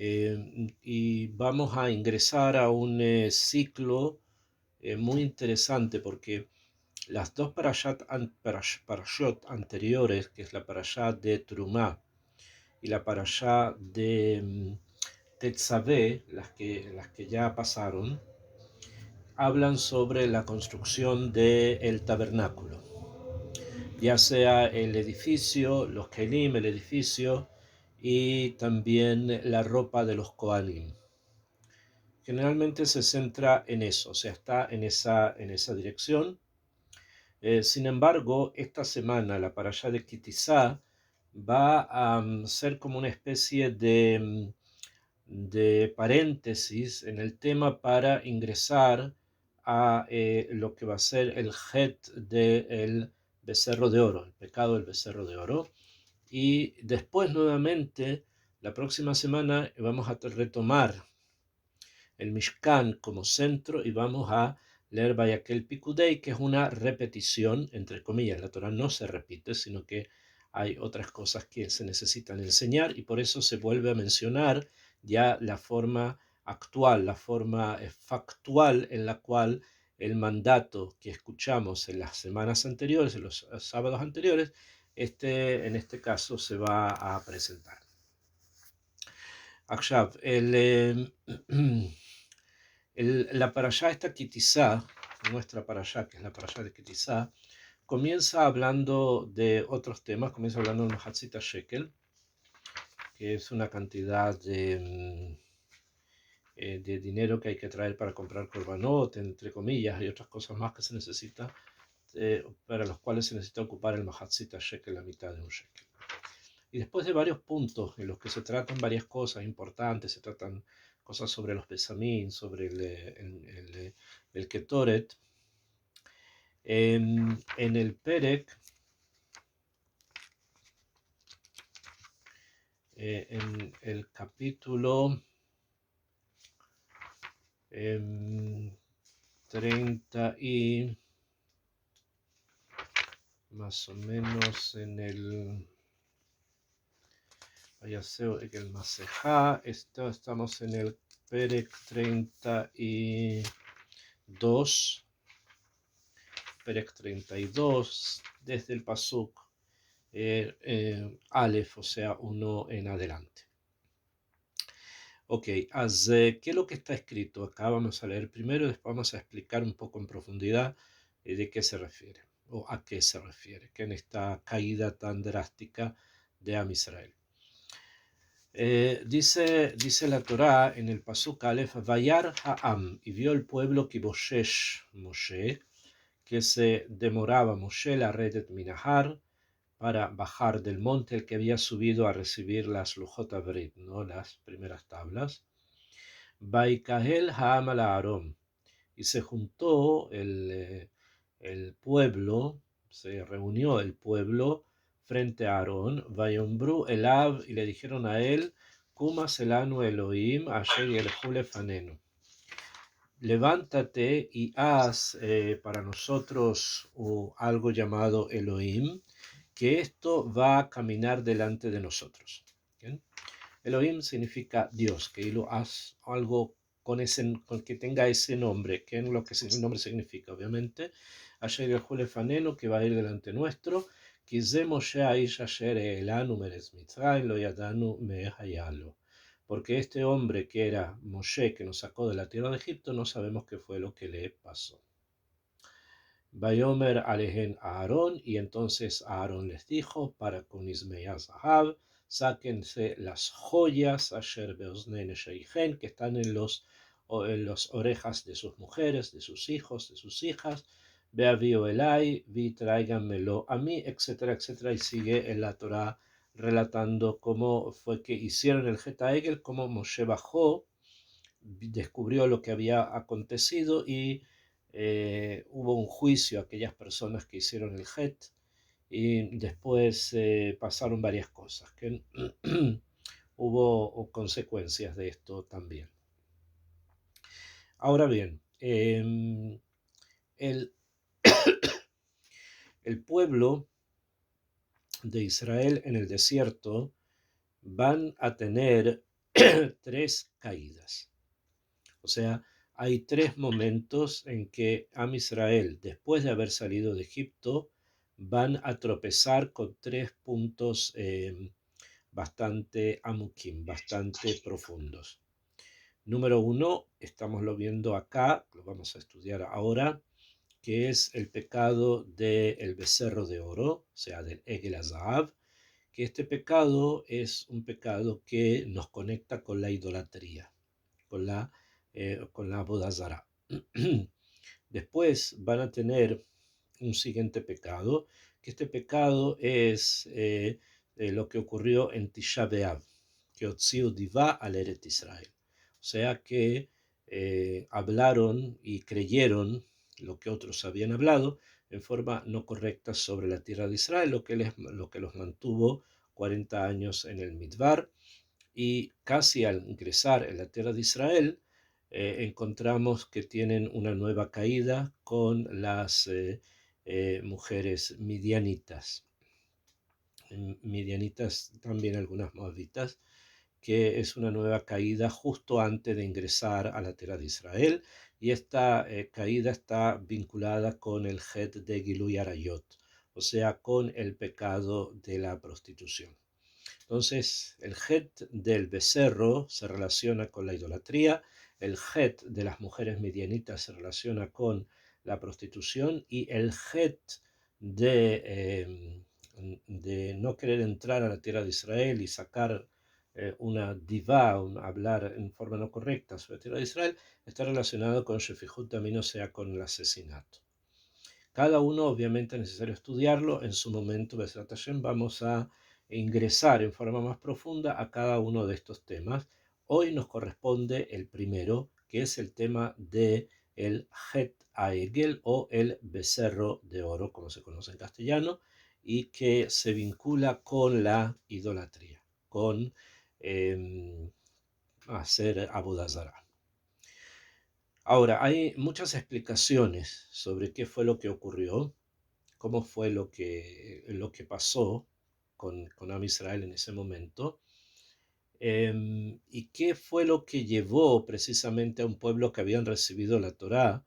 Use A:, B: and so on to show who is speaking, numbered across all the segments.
A: y vamos a ingresar a un ciclo muy interesante porque las dos parashot anteriores, que es la parashá de Trumá y la parashá de Tetzavé, las que ya pasaron, hablan sobre la construcción del tabernáculo, ya sea el edificio, los kelim, el edificio y también la ropa de los kohanim. Generalmente se centra en eso, o sea, está en esa dirección. Sin embargo, esta semana la parashá de Kitizá va a ser como una especie de paréntesis en el tema para ingresar a lo que va a ser el het del becerro de oro, el pecado del becerro de oro. Y después nuevamente, la próxima semana, vamos a retomar el Mishkan como centro y vamos a leer Vayakel Pikudei, que es una repetición, entre comillas. La Torah no se repite, sino que hay otras cosas que se necesitan enseñar y por eso se vuelve a mencionar ya la forma actual, la forma factual en la cual el mandato que escuchamos en las semanas anteriores, en los sábados anteriores, en este caso se va a presentar. עכשיו, la parashá esta Kitizá, nuestra parashá, que es la parashá de Kitizá, comienza hablando de otros temas, comienza hablando de Mahatzit Shekel, que es una cantidad de dinero que hay que traer para comprar korbanot, entre comillas, y otras cosas más que se necesita, para los cuales se necesita ocupar el Mahatzit Shekel, la mitad de un shekel. Y después de varios puntos en los que se tratan varias cosas importantes, se tratan cosas sobre los Besamín, sobre el Ketoret, en el Perek, en el capítulo 30 y más o menos en el Vayaseo el Masejá, estamos en el Perek 32, Perek 32, desde el Pasuk Aleph, o sea, uno en adelante. Ok, ¿qué es lo que está escrito acá? Vamos a leer primero y después vamos a explicar un poco en profundidad de qué se refiere o a qué se refiere, que en esta caída tan drástica de Am Israel. Dice la Torá en el Pasuk Aleph, Vayar Ha'am, y vio el pueblo que Boshesh Moshe, que se demoraba Moshe la redet minahar, para bajar del monte el que había subido a recibir las Lujot Abrit, ¿no? Las primeras tablas. Baikahel Ha'am al Aarón, y se juntó el pueblo, se reunió el pueblo frente a Aarón, Vayombru Elav, y le dijeron a él, Kuma selanu Elohim, asher yelchu lefanenu. Levántate y haz para nosotros algo llamado Elohim, que esto va a caminar delante de nosotros. ¿Bien? Elohim significa Dios, que lo haz algo con que tenga ese nombre, que es lo que el nombre significa, obviamente. Asher yelchu lefanenu, que va a ir delante nuestro. כי זה משה האיש אשר העלנו מארץ מצרים, לא ידענו מה היה לו. Porque este hombre que era Moshe, que nos sacó de la tierra de Egipto, no sabemos qué fue lo que le pasó. Bayomer alehen a Aarón, y entonces Aarón les dijo, para con Ismea Zahab, sáquense las joyas, Asher Beosne Nesheichen, que están en las orejas de sus mujeres, de sus hijos, de sus hijas, Beavío Elai, vi tráiganmelo a mí, etcétera, etcétera, y sigue en la Torah relatando cómo fue que hicieron el Geta Egel, cómo Moshe bajó, descubrió lo que había acontecido y hubo un juicio a aquellas personas que hicieron el Het y después pasaron varias cosas, que hubo consecuencias de esto también. Ahora bien, el, el pueblo de Israel en el desierto van a tener tres caídas. O sea, hay tres momentos en que Am Israel, después de haber salido de Egipto, van a tropezar con tres puntos bastante amukim, bastante profundos. Número uno, estamos lo viendo acá, lo vamos a estudiar ahora, que es el pecado del becerro de oro, o sea, del Egel Azahav, que este pecado es un pecado que nos conecta con la idolatría, con la Avodah Zará. Después van a tener un siguiente pecado, que este pecado es lo que ocurrió en Tisha B'Av, que Otziu Divá al Eret Israel. O sea que hablaron y creyeron lo que otros habían hablado en forma no correcta sobre la tierra de Israel, lo que los mantuvo 40 años en el Midbar, y casi al ingresar en la tierra de Israel, encontramos que tienen una nueva caída con las mujeres midianitas. Midianitas, también algunas moabitas, que es una nueva caída justo antes de ingresar a la tierra de Israel, y esta caída está vinculada con el Het de Giluy Arayot, o sea, con el pecado de la prostitución. Entonces, el het del becerro se relaciona con la idolatría, el het de las mujeres midianitas se relaciona con la prostitución, y el het de no querer entrar a la tierra de Israel y sacar una divá, hablar en forma no correcta sobre la tierra de Israel, está relacionado con Shefijut también, o sea, con el asesinato. Cada uno obviamente es necesario estudiarlo. En su momento, Besrat Hashem, vamos a ingresar en forma más profunda a cada uno de estos temas. Hoy nos corresponde el primero, que es el tema de el Het Aegel, o el becerro de oro, como se conoce en castellano, y que se vincula con la idolatría, con hacer Avodah Zarah. Ahora, hay muchas explicaciones sobre qué fue lo que ocurrió, cómo fue lo que pasó con Am Israel en ese momento, y qué fue lo que llevó precisamente a un pueblo que habían recibido la Torá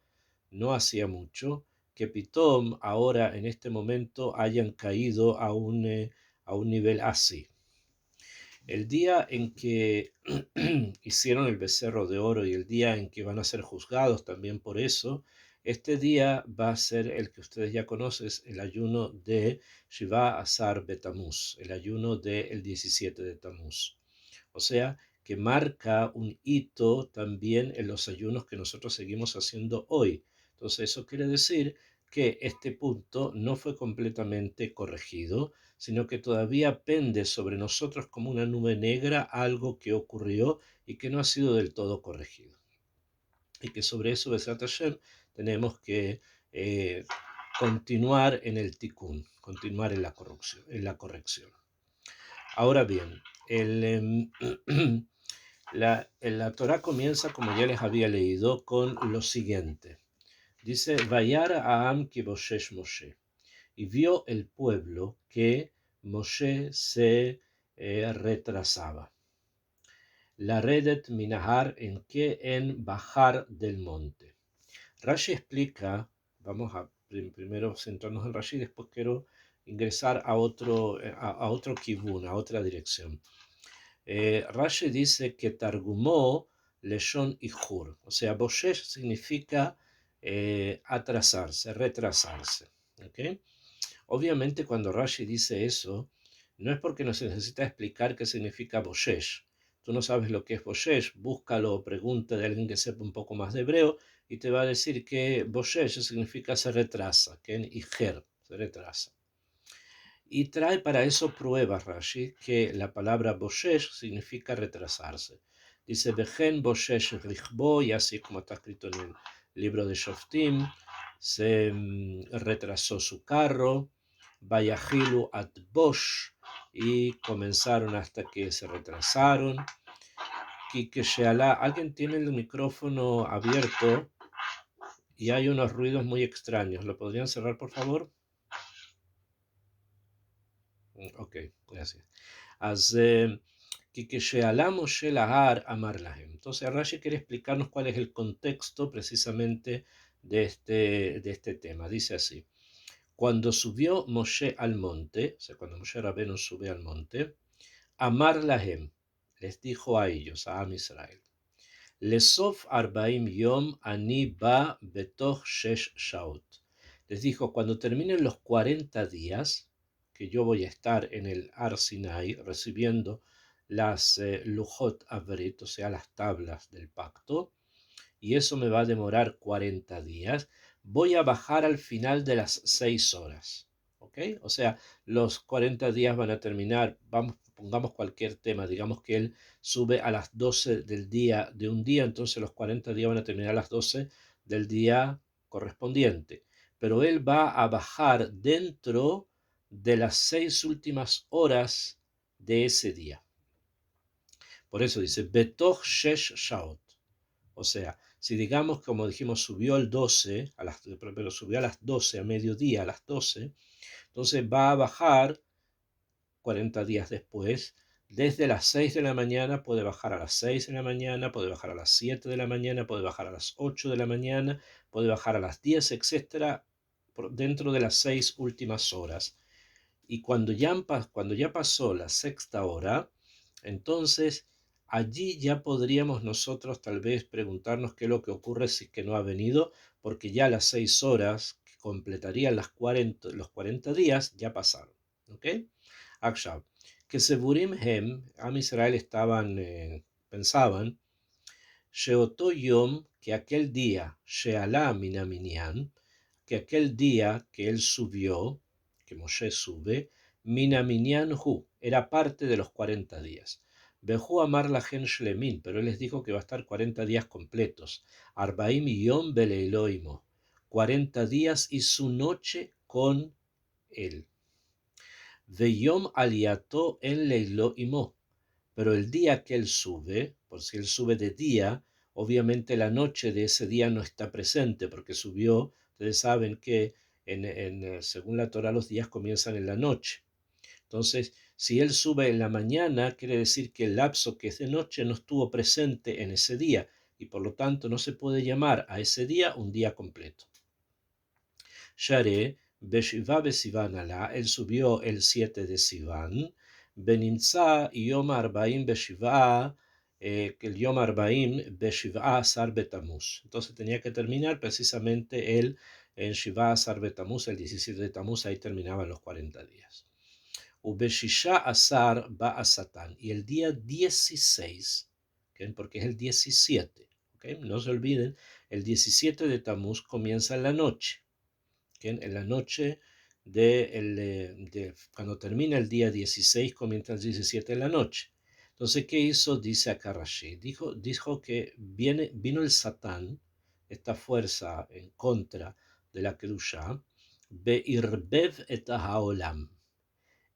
A: no hacía mucho, que Pitom ahora en este momento hayan caído a un nivel así. El día en que hicieron el becerro de oro y el día en que van a ser juzgados también por eso, este día va a ser el que ustedes ya conocen, el ayuno de Shiva Asar Betamuz, el ayuno del 17 de Tamuz. O sea, que marca un hito también en los ayunos que nosotros seguimos haciendo hoy. Entonces, eso quiere decir que este punto no fue completamente corregido, sino que todavía pende sobre nosotros como una nube negra algo que ocurrió y que no ha sido del todo corregido. Y que sobre eso, Besat Hashem, tenemos que continuar en el tikkun, continuar en la corrección. Ahora bien, la Torah comienza, como ya les había leído, con lo siguiente. Dice, Vayar Aam ki boshesh Moshe. Y vio el pueblo que Moshe se retrasaba. La redet minahar, en que en bajar del monte. Rashi explica, vamos a primero centrarnos en Rashi, después quiero ingresar a otro kibun, a otra dirección. Rashi dice que Targumó Leshon Ihur, o sea, Boshesh significa atrasarse, retrasarse. ¿Okay? Obviamente cuando Rashi dice eso, no es porque nos necesita explicar qué significa Boshesh. Tú no sabes lo que es Boshesh, búscalo o pregunta de alguien que sepa un poco más de hebreo y te va a decir que Boshesh significa se retrasa, que en Ijer se retrasa. Y trae para eso pruebas Rashi, que la palabra Boshesh significa retrasarse. Dice, Bejen Boshesh Richbo, y así como está escrito en el libro de Shoftim, se retrasó su carro, Vayahilu at Bosh, y comenzaron hasta que se retrasaron. Kike Shealá, alguien tiene el micrófono abierto y hay unos ruidos muy extraños. ¿Lo podrían cerrar, por favor? Ok, gracias. que she'alá Moshe lahar amar lahem. Entonces Rashi quiere explicarnos cuál es el contexto precisamente de este tema. Dice así: cuando subió Moshe al monte, o sea, cuando Moshe Rabbeinu sube al monte, amar lahem, les dijo a ellos, a Am Israel, Lesof arbaim yom ani ba betoch shesh shaot. Les dijo, cuando terminen los 40 días, que yo voy a estar en el Ar Sinai recibiendo las Lujot Avrit, o sea, las tablas del pacto, y eso me va a demorar 40 días, voy a bajar al final de las 6 horas. ¿Ok? O sea, los 40 días van a terminar, vamos, pongamos cualquier tema, digamos que él sube a las 12 del día de un día, entonces los 40 días van a terminar a las 12 del día correspondiente. Pero él va a bajar dentro de las 6 últimas horas de ese día. Por eso dice, Betoch Shesh Shaot. O sea, si digamos, como dijimos, subió el 12, pero subió a las 12, a mediodía, a las 12, entonces va a bajar 40 días después, desde las 6 de la mañana, puede bajar a las 6 de la mañana, puede bajar a las 7 de la mañana, puede bajar a las 8 de la mañana, puede bajar a las 10, etcétera, dentro de las 6 últimas horas. Y cuando ya pasó la sexta hora, entonces allí ya podríamos nosotros tal vez preguntarnos qué es lo que ocurre si es que no ha venido, porque ya las 6 horas que completarían los 40 días ya pasaron. ¿Ok? Akshav, que Seburim Hem, Am Israel pensaban, Sheoto Yom, que aquel día, Shealá Minaminyan, que aquel día que él subió, que Moshe sube, Minaminyan Hu, era parte de los 40 días. Behu amar la gen shlemin, pero él les dijo que va a estar 40 días completos. Arbaim yom beleiloimo, 40 días y su noche con él. Veyom aliato en leilo imo, pero el día que él sube, por si él sube de día, obviamente la noche de ese día no está presente porque subió. Ustedes saben que según la Torah los días comienzan en la noche. Entonces, si él sube en la mañana, quiere decir que el lapso que es de noche no estuvo presente en ese día y por lo tanto no se puede llamar a ese día un día completo. Share, Beshiva Besivan Alá, él subió el 7 de Sivan, Benimza Yom Arbaim Beshiva, que el Yom Arbaim Beshiva Asar Betamuz. Entonces tenía que terminar precisamente él en Shiva Asar Betamuz, el 17 de Tamuz, ahí terminaban los 40 días. Ubeshisha Asar Ba Asatán, y el día 16, ¿okay? Porque es el 17, ¿okay? No se olviden, el 17 de Tamuz comienza en la noche. En la noche cuando termina el día 16, comienza el 17 en la noche. Entonces, ¿qué hizo? Dice acá Rashi. Dijo que vino el Satán, esta fuerza en contra de la Kedusha, Be'irbev et haolam,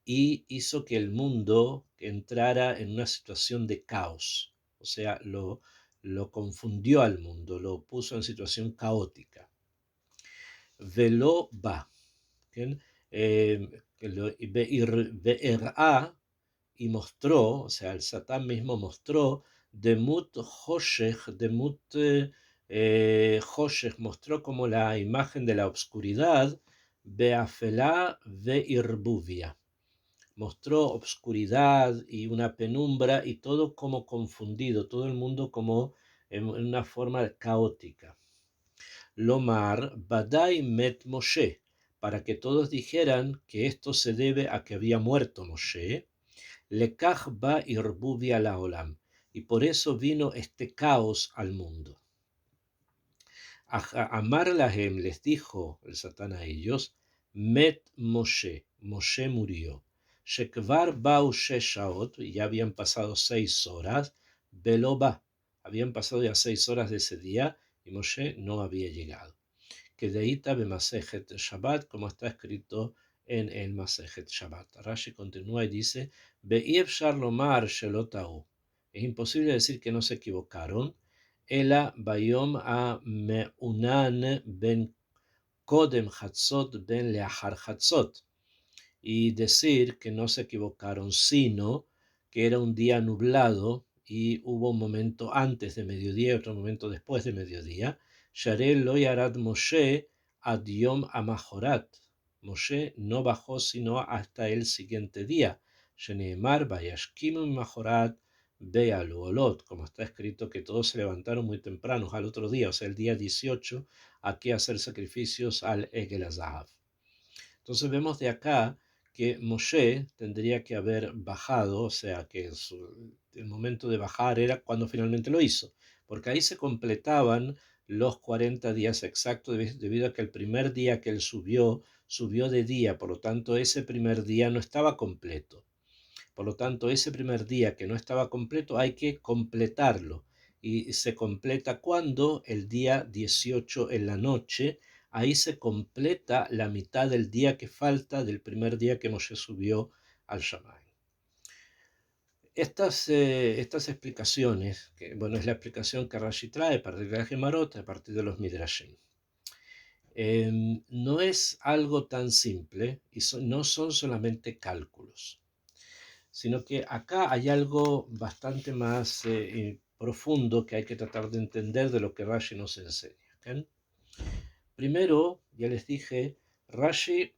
A: y hizo que el mundo entrara en una situación de caos. O sea, lo confundió al mundo, lo puso en situación caótica. Velo va. Y mostró, o sea, el Satán mismo mostró, Demut Hoshech, mostró como la imagen de la obscuridad, Beafelá Irbuvia. Mostró obscuridad y una penumbra y todo como confundido, todo el mundo como en una forma caótica. Lomar Badai met Moshe, para que todos dijeran que esto se debe a que había muerto Moshe, Lekach ba irbuvia la olam, y por eso vino este caos al mundo. Amar lahem, les dijo el Satán a ellos, met Moshe, Moshe murió. Shekvar bau sheshaot, y ya habían pasado 6 horas, Beloba, habían pasado ya 6 horas de ese día y Moshe no había llegado. Que deita Masejet Shabbat, como está escrito en el Masejet Shabbat. Rashi continúa y dice, Be'efshar lomar shelotau. Es imposible decir que no se equivocaron. Ela bayom a meunan ben kodem hatzot ben leahar hatzot. Y decir que no se equivocaron, sino que era un día nublado y hubo un momento antes de mediodía y otro momento después de mediodía. Sharé lo yarad Moshe ad yom amajorat. Moshe no bajó sino hasta el siguiente día. Sheneemar vayashkimu majorat vealu olot, como está escrito que todos se levantaron muy tempranos al otro día, o sea, el día 18, aquí a hacer sacrificios al Egel Azahav. Entonces vemos de acá que Moshe tendría que haber bajado, o sea, que el momento de bajar era cuando finalmente lo hizo, porque ahí se completaban los 40 días exactos, debido a que el primer día que él subió de día, por lo tanto ese primer día no estaba completo. Por lo tanto, ese primer día que no estaba completo hay que completarlo. Y se completa cuando el día 18 en la noche, ahí se completa la mitad del día que falta del primer día que Moshe subió al Shamay. Estas explicaciones, que bueno, es la explicación que Rashi trae a partir de la Gemarot, a partir de los Midrashim. No es algo tan simple y no son solamente cálculos, sino que acá hay algo bastante más profundo que hay que tratar de entender de lo que Rashi nos enseña. ¿Okay? Primero, ya les dije, Rashi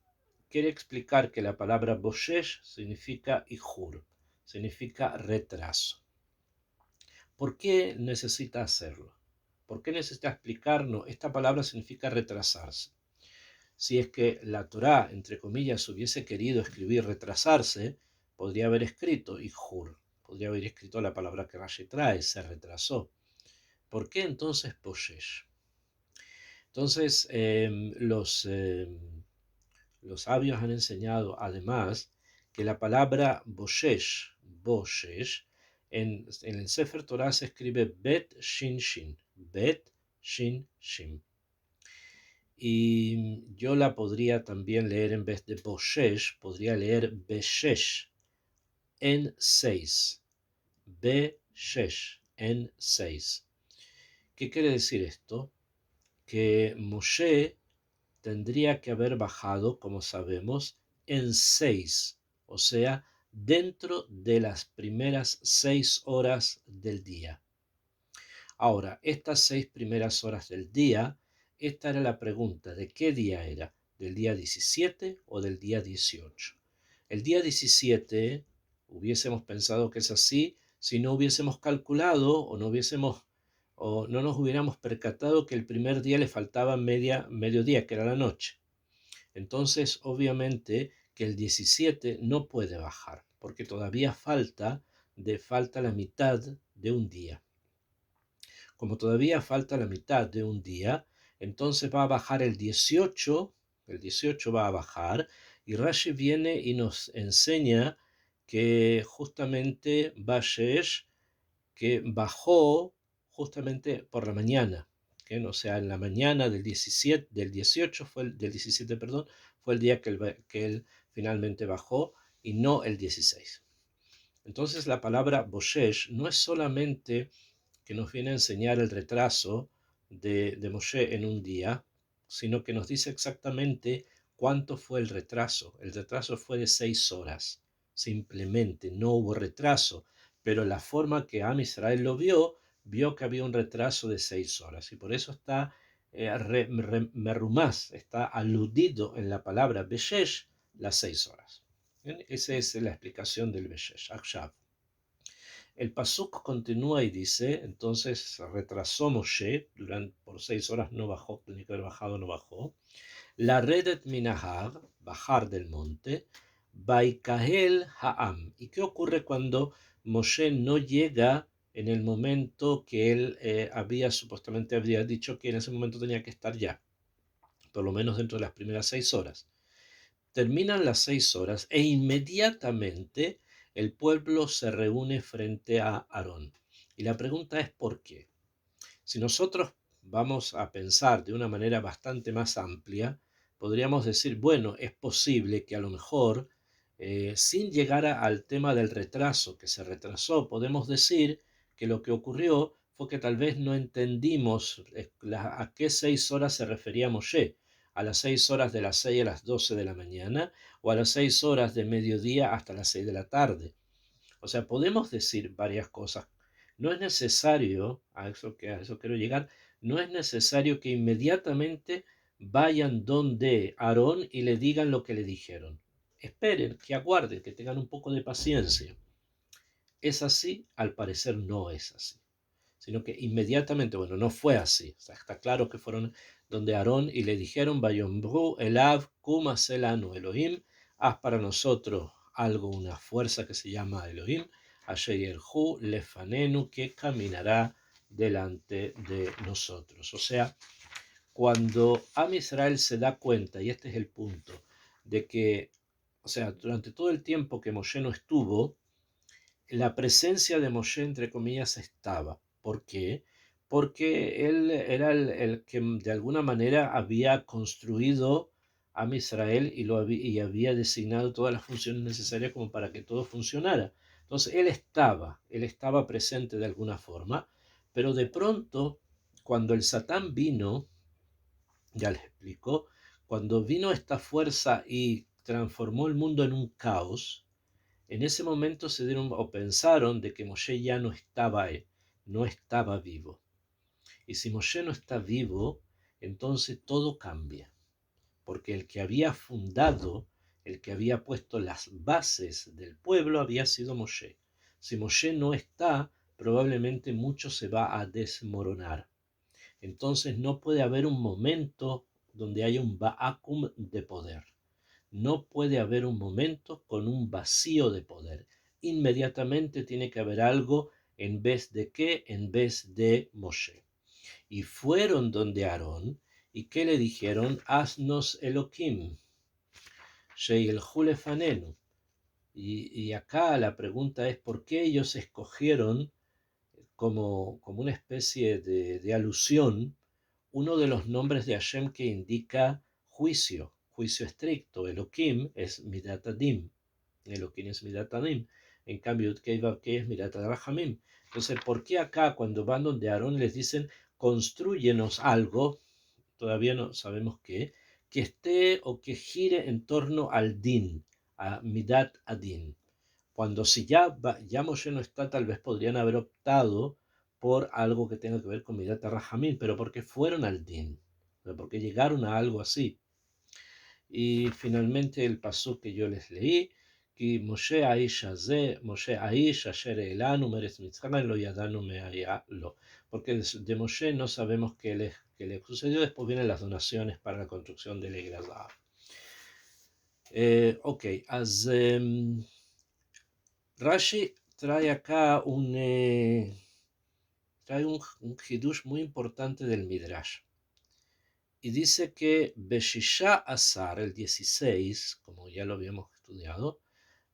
A: quiere explicar que la palabra boshesh significa ihur, significa retraso. ¿Por qué necesita hacerlo? ¿Por qué necesita explicarnos? Esta palabra significa retrasarse. Si es que la Torá, entre comillas, hubiese querido escribir retrasarse, podría haber escrito ihur, podría haber escrito la palabra que Rashi trae, se retrasó. ¿Por qué entonces poshesh? Entonces, los sabios han enseñado además que la palabra boshesh, en el Sefer Torah se escribe bet shin shin, bet shin shin. Y yo la podría también leer en vez de boshesh, podría leer beshesh, en 6. Beshesh, en 6. ¿Qué quiere decir esto? Que Moshe tendría que haber bajado, como sabemos, en 6, o sea, dentro de las primeras 6 horas del día. Ahora, estas 6 primeras horas del día, esta era la pregunta, ¿de qué día era? ¿Del día 17 o del día 18? El día 17 hubiésemos pensado que es así si no hubiésemos calculado o no nos hubiéramos percatado que el primer día le faltaba mediodía, que era la noche. Entonces, obviamente que el 17 no puede bajar, porque todavía falta la mitad de un día. Como todavía falta la mitad de un día, entonces va a bajar el 18 va a bajar, y Rashi viene y nos enseña que justamente Bashesh, que bajó justamente por la mañana, ¿okay? O sea, en la mañana del 18 del 17, perdón, fue el día que él finalmente bajó y no el 16. Entonces la palabra Boshesh no es solamente que nos viene a enseñar el retraso de Moshe en un día, sino que nos dice exactamente cuánto fue el retraso. El retraso fue de 6 horas, simplemente, no hubo retraso, pero la forma que Am Israel lo vio que había un retraso de 6 horas, y por eso está merumás, está aludido en la palabra Beshesh, las 6 horas. Bien, esa es la explicación del Beshesh, Akshav. El pasuk continúa y dice, entonces retrasó Moshe, por 6 horas no bajó, tenía que haber bajado, no bajó. La redet minahar, bajar del monte, baikahel ha'am. ¿Y qué ocurre cuando Moshe no llega en el momento que él supuestamente había dicho que en ese momento tenía que estar ya? Por lo menos dentro de las primeras 6 horas. Terminan las 6 horas e inmediatamente el pueblo se reúne frente a Aarón. Y la pregunta es ¿por qué? Si nosotros vamos a pensar de una manera bastante más amplia, podríamos decir, bueno, es posible que a lo mejor, sin llegar al tema del retraso, que se retrasó, podemos decir que lo que ocurrió fue que tal vez no entendimos a qué 6 horas se refería Moshe, a las 6 horas de las 6 a las 12 de la mañana, o a las 6 horas de mediodía hasta las 6 de la tarde. O sea, podemos decir varias cosas. No es necesario, a eso quiero llegar, no es necesario que inmediatamente vayan donde Aarón y le digan lo que le dijeron. Esperen, que aguarden, que tengan un poco de paciencia. ¿Es así? Al parecer no es así, sino que inmediatamente, bueno, no fue así. O sea, está claro que fueron donde Aarón y le dijeron, Vayombru Elav Kuma Selanu Elohim, haz para nosotros algo, una fuerza que se llama Elohim, Asher Lefanenu, que caminará delante de nosotros. O sea, cuando Am Israel se da cuenta, y este es el punto, de que, o sea, durante todo el tiempo que Moshe no estuvo, la presencia de Moshe, entre comillas, estaba. ¿Por qué? Porque él era el que de alguna manera había construido a Israel y había designado todas las funciones necesarias como para que todo funcionara. Entonces él estaba presente de alguna forma, pero de pronto, cuando el Satán vino, ya les explico, cuando vino esta fuerza y transformó el mundo en un caos, en ese momento se dieron o pensaron de que Moshe ya no estaba, no estaba vivo. Y si Moshe no está vivo, entonces todo cambia. Porque el que había fundado, el que había puesto las bases del pueblo había sido Moshe. Si Moshe no está, probablemente mucho se va a desmoronar. Entonces no puede haber un momento donde haya un vacuum de poder. No puede haber un momento con un vacío de poder. Inmediatamente tiene que haber algo en vez de qué, en vez de Moshe. Y fueron donde Aarón, y qué le dijeron, haznos Elohim, sheilhu lefanenu. Y acá la pregunta es, ¿por qué ellos escogieron como una especie de alusión uno de los nombres de Hashem que indica juicio, juicio estricto? Elohim es Midat Adim, Elohim es Midat Adim, en cambio que es Midat Rahamim. Entonces, ¿por qué acá cuando van donde Aarón les dicen construyenos algo, todavía no sabemos qué, que esté o que gire en torno al din, a Midat Adin? Cuando si ya Moshe no está, tal vez podrían haber optado por algo que tenga que ver con Midat Rahamim, pero porque fueron al Din, porque llegaron a algo así. Y finalmente el pasú que yo les leí, que Moshe Aish Hazeh, Moshe Aish Asher Elanu Meretz Mitzrayim lo yadanu me'aya lo. Porque de Moshe no sabemos qué le sucedió. Después vienen las donaciones para la construcción del Egrazah. Ok, Rashi trae acá un hidush muy importante del Midrash. Y dice que Beshisha Asar, el 16, como ya lo habíamos estudiado,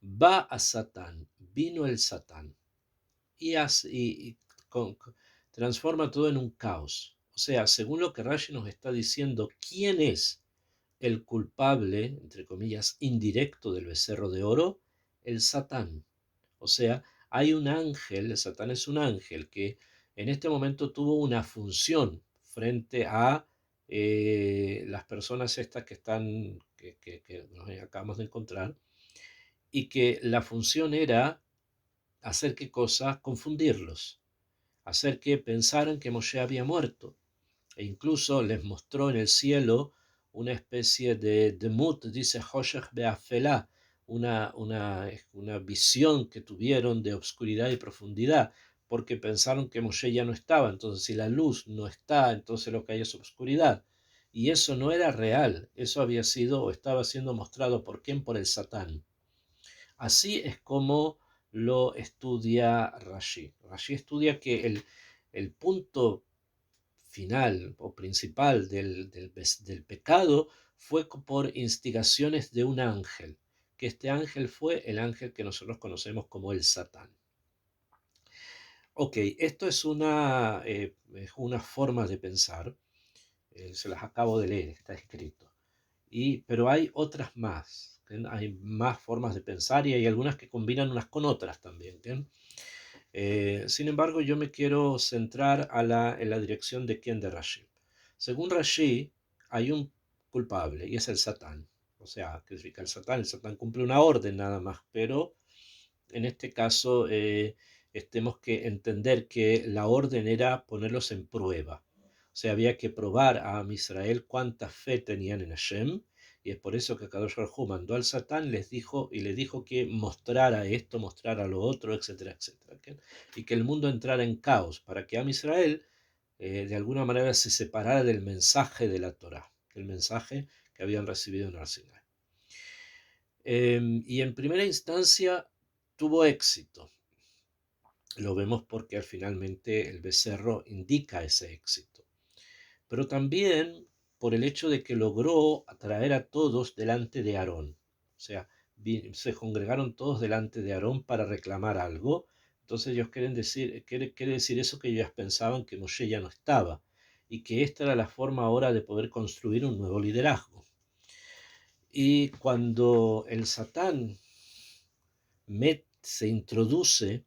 A: va a Satán, vino el Satán, y transforma todo en un caos. O sea, según lo que Rashi nos está diciendo, ¿quién es el culpable, entre comillas, indirecto del becerro de oro? El Satán. O sea, hay un ángel, el Satán es un ángel que en este momento tuvo una función frente a las personas estas que están, que nos acabamos de encontrar, y que la función era hacer qué cosa, confundirlos, hacer que pensaran que Moshe había muerto, e incluso les mostró en el cielo una especie de demut, dice Hoshech Beafelá, una visión que tuvieron de obscuridad y profundidad, porque pensaron que Moshe ya no estaba. Entonces, si la luz no está, entonces lo que hay es obscuridad. Y eso no era real, eso había sido o estaba siendo mostrado por quién, por el Satán. Así es como lo estudia Rashi. Rashi estudia que el punto final o principal del pecado fue por instigaciones de un ángel, que este ángel fue el ángel que nosotros conocemos como el Satán. Ok, esto es una forma de pensar, se las acabo de leer, está escrito, pero hay otras más, hay más formas de pensar y hay algunas que combinan unas con otras también. ¿Bien? Sin embargo, yo me quiero centrar en la dirección de quién, de Rashi. Según Rashi, hay un culpable y es el Satán. O sea, ¿qué significa el Satán? El Satán cumple una orden nada más, pero en este caso tenemos que entender que la orden era ponerlos en prueba. O sea, había que probar a Am Israel cuánta fe tenían en Hashem, y es por eso que Kadosh Baruj Hu mandó al Satán, les dijo y le dijo que mostrara esto, mostrara lo otro, etcétera, etcétera. ¿Ok? Y que el mundo entrara en caos para que Am Israel de alguna manera se separara del mensaje de la Torá, del mensaje que habían recibido en Har Sinai. Y en primera instancia tuvo éxito. Lo vemos porque finalmente el becerro indica ese éxito. Pero también por el hecho de que logró atraer a todos delante de Aarón. O sea, se congregaron todos delante de Aarón para reclamar algo. Entonces ellos quiere decir eso, que ellos pensaban que Moshe ya no estaba y que esta era la forma ahora de poder construir un nuevo liderazgo. Y cuando el Satán se introduce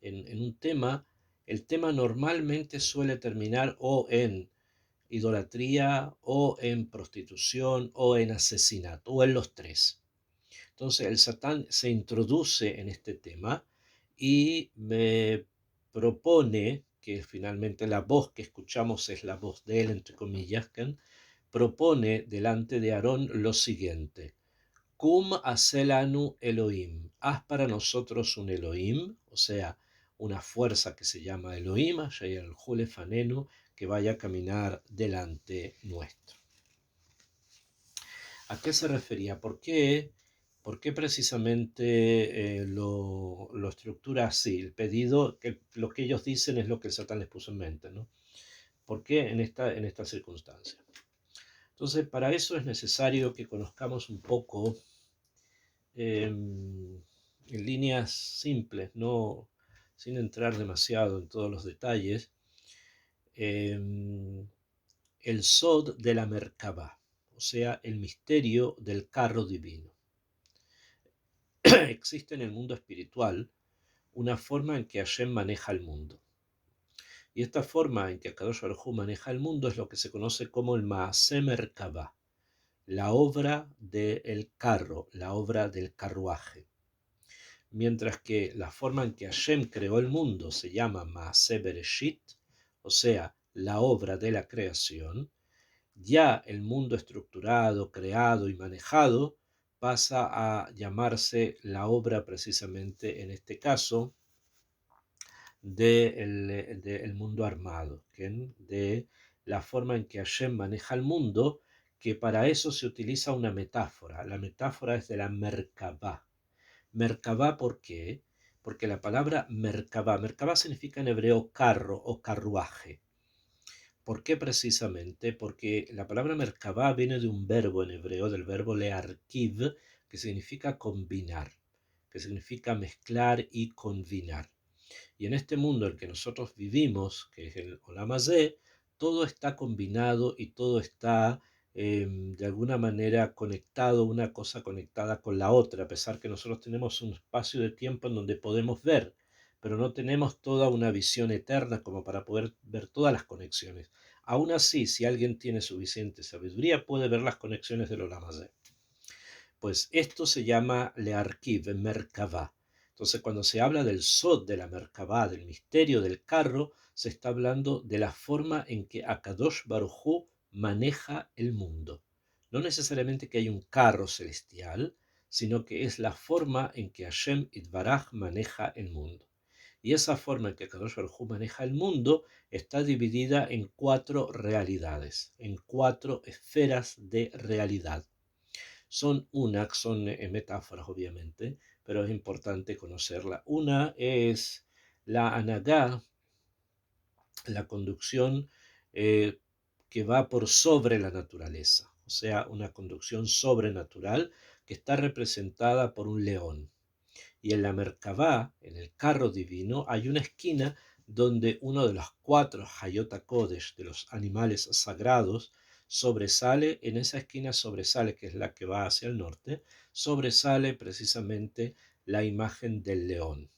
A: en un tema, el tema normalmente suele terminar o en idolatría, o en prostitución, o en asesinato, o en los tres. Entonces el Satán se introduce en este tema y me propone, que finalmente la voz que escuchamos es la voz de él, entre comillas, que propone delante de Aarón lo siguiente: Kum Aselanu Elohim, haz para nosotros un Elohim, o sea, una fuerza que se llama Elohim, Shayar Julefanenu, que vaya a caminar delante nuestro. ¿A qué se refería? ¿Por qué precisamente lo estructura así? El pedido, que lo que ellos dicen es lo que el Satán les puso en mente, ¿no? ¿Por qué en esta circunstancia? Entonces, para eso es necesario que conozcamos un poco, en líneas simples, no sin entrar demasiado en todos los detalles, el sod de la Merkabah, o sea, el misterio del carro divino. Existe en el mundo espiritual una forma en que Hashem maneja el mundo. Y esta forma en que Akadosh Baruj Hu maneja el mundo es lo que se conoce como el Maaseh Merkabah, la obra del carro, la obra del carruaje. Mientras que la forma en que Hashem creó el mundo se llama Maaseh Bereshit, o sea, la obra de la creación, ya el mundo estructurado, creado y manejado pasa a llamarse la obra, precisamente en este caso, del mundo armado, de la forma en que Hashem maneja el mundo, que para eso se utiliza una metáfora. La metáfora es de la Merkabah. Merkabah, ¿por qué? Porque la palabra Merkabah significa en hebreo carro o carruaje. ¿Por qué precisamente? Porque la palabra Merkabah viene de un verbo en hebreo, del verbo learkiv, que significa combinar, que significa mezclar y combinar. Y en este mundo en el que nosotros vivimos, que es el Olam Hazé, todo está combinado y todo está de alguna manera conectado, una cosa conectada con la otra, a pesar que nosotros tenemos un espacio de tiempo en donde podemos ver, pero no tenemos toda una visión eterna como para poder ver todas las conexiones. Aún así, si alguien tiene suficiente sabiduría, puede ver las conexiones del Olam Hazé. Pues esto se llama Learkiv, Merkavá. Entonces, cuando se habla del Sod de la Merkavá, del misterio del carro, se está hablando de la forma en que Akadosh Baruj Hu maneja el mundo. No necesariamente que hay un carro celestial, sino que es la forma en que Hashem Itbaraj maneja el mundo. Y esa forma en que Akadosh Baruj Hu maneja el mundo está dividida en 4 realidades, en 4 esferas de realidad. Son metáforas, obviamente, pero es importante conocerla. Una es la anagá, la conducción que va por sobre la naturaleza, o sea, una conducción sobrenatural que está representada por un león. Y en la Merkabah, en el carro divino, hay una esquina donde uno de los 4 Hayot HaKodesh, de los animales sagrados, sobresale. En esa esquina sobresale, que es la que va hacia el norte, sobresale precisamente la imagen del león,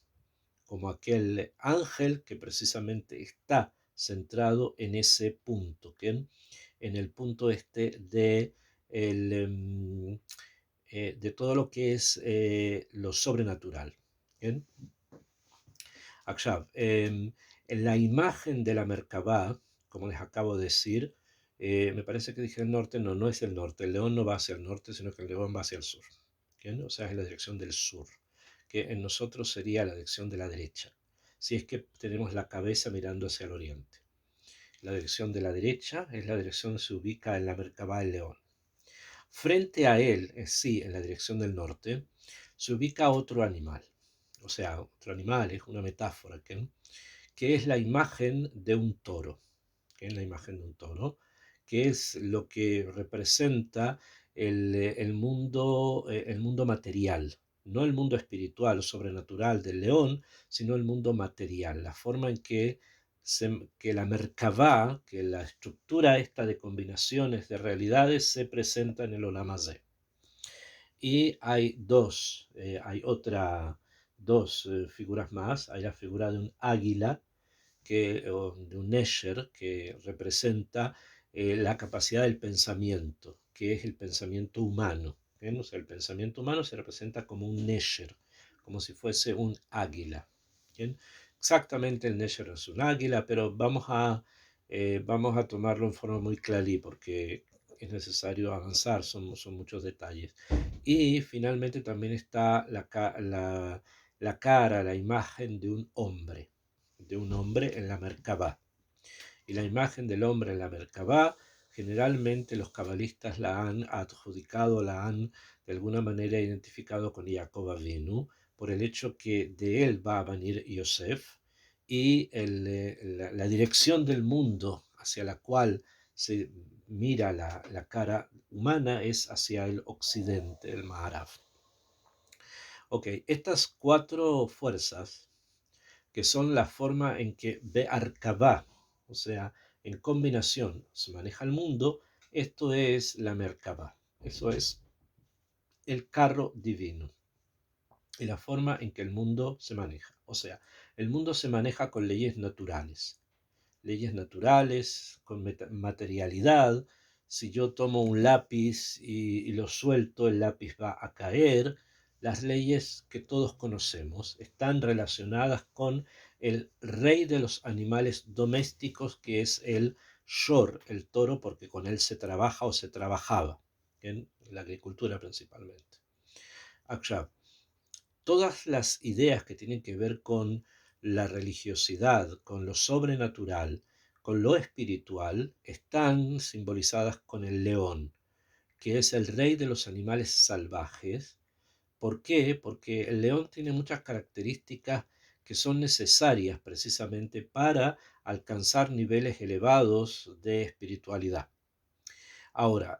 A: como aquel ángel que precisamente está centrado en ese punto, en el punto de todo lo que es lo sobrenatural. Bien. Akshav, en la imagen de la Merkabah, como les acabo de decir, me parece que dije el norte, no, no es el norte, el león no va hacia el norte, sino que el león va hacia el sur. ¿Bien? O sea, es la dirección del sur, que en nosotros sería la dirección de la derecha, si es que tenemos la cabeza mirando hacia el oriente. La dirección de la derecha es la dirección que se ubica en la Merkabah el león. Frente a él, sí, en la dirección del norte, se ubica otro animal. O sea, otro animal es una metáfora, que es la imagen de un toro, que es la imagen de un toro, que es lo que representa el mundo material, no el mundo espiritual o sobrenatural del león, sino el mundo material, la forma en que la Merkabah, que la estructura esta de combinaciones de realidades se presenta en el Olam Hazé. Y hay dos figuras más. Hay la figura de un águila, o de un Nesher, que representa la capacidad del pensamiento, que es el pensamiento humano. ¿Bien? O sea, el pensamiento humano se representa como un Nesher, como si fuese un águila. ¿Bien? Exactamente el Nesher es un águila, pero vamos a tomarlo en forma muy clara porque es necesario avanzar, son muchos detalles. Y finalmente también está la cara, la imagen de un hombre en la Merkabah. Y la imagen del hombre en la Merkabah, generalmente los cabalistas la han adjudicado, la han de alguna manera identificado con Jacob Avinu, por el hecho que de él va a venir Yosef, y la dirección del mundo hacia la cual se mira la cara humana es hacia el occidente, el Maharaj. Ok, estas cuatro fuerzas, que son la forma en que Be'arkabah, o sea, en combinación, se maneja el mundo. Esto es la Merkabah, eso es el carro divino y la forma en que el mundo se maneja. O sea, el mundo se maneja con leyes naturales, con materialidad. Si yo tomo un lápiz y lo suelto, el lápiz va a caer. Las leyes que todos conocemos están relacionadas con el rey de los animales domésticos, que es el shor, el toro, porque con él se trabaja o se trabajaba en la agricultura principalmente. Akshab, todas las ideas que tienen que ver con la religiosidad, con lo sobrenatural, con lo espiritual, están simbolizadas con el león, que es el rey de los animales salvajes. ¿Por qué? Porque el león tiene muchas características que son necesarias precisamente para alcanzar niveles elevados de espiritualidad. Ahora,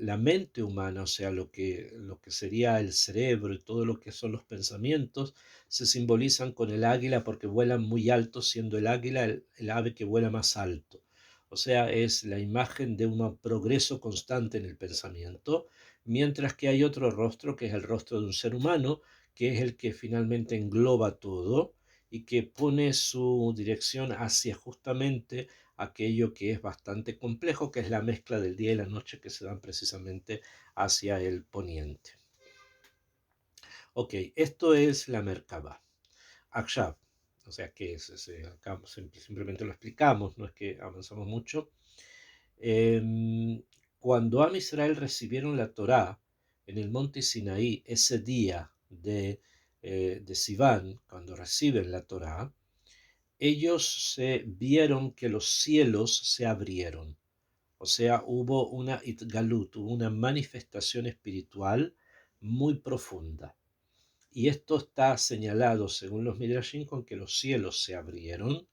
A: la mente humana, o sea, lo que sería el cerebro y todo lo que son los pensamientos, se simbolizan con el águila porque vuelan muy alto, siendo el águila el ave que vuela más alto. O sea, es la imagen de un progreso constante en el pensamiento, mientras que hay otro rostro, que es el rostro de un ser humano, que es el que finalmente engloba todo y que pone su dirección hacia justamente aquello que es bastante complejo, que es la mezcla del día y la noche que se dan precisamente hacia el poniente. Ok, esto es la Merkabah. Akshab, o sea, que acá simplemente lo explicamos, no es que avanzamos mucho. Cuando Am Israel recibieron la Torá en el monte Sinaí, ese día de Sivan, cuando reciben la Torá, ellos se vieron que los cielos se abrieron. O sea, hubo una itgalut, hubo una manifestación espiritual muy profunda. Y esto está señalado, según los Midrashim, con que los cielos se abrieron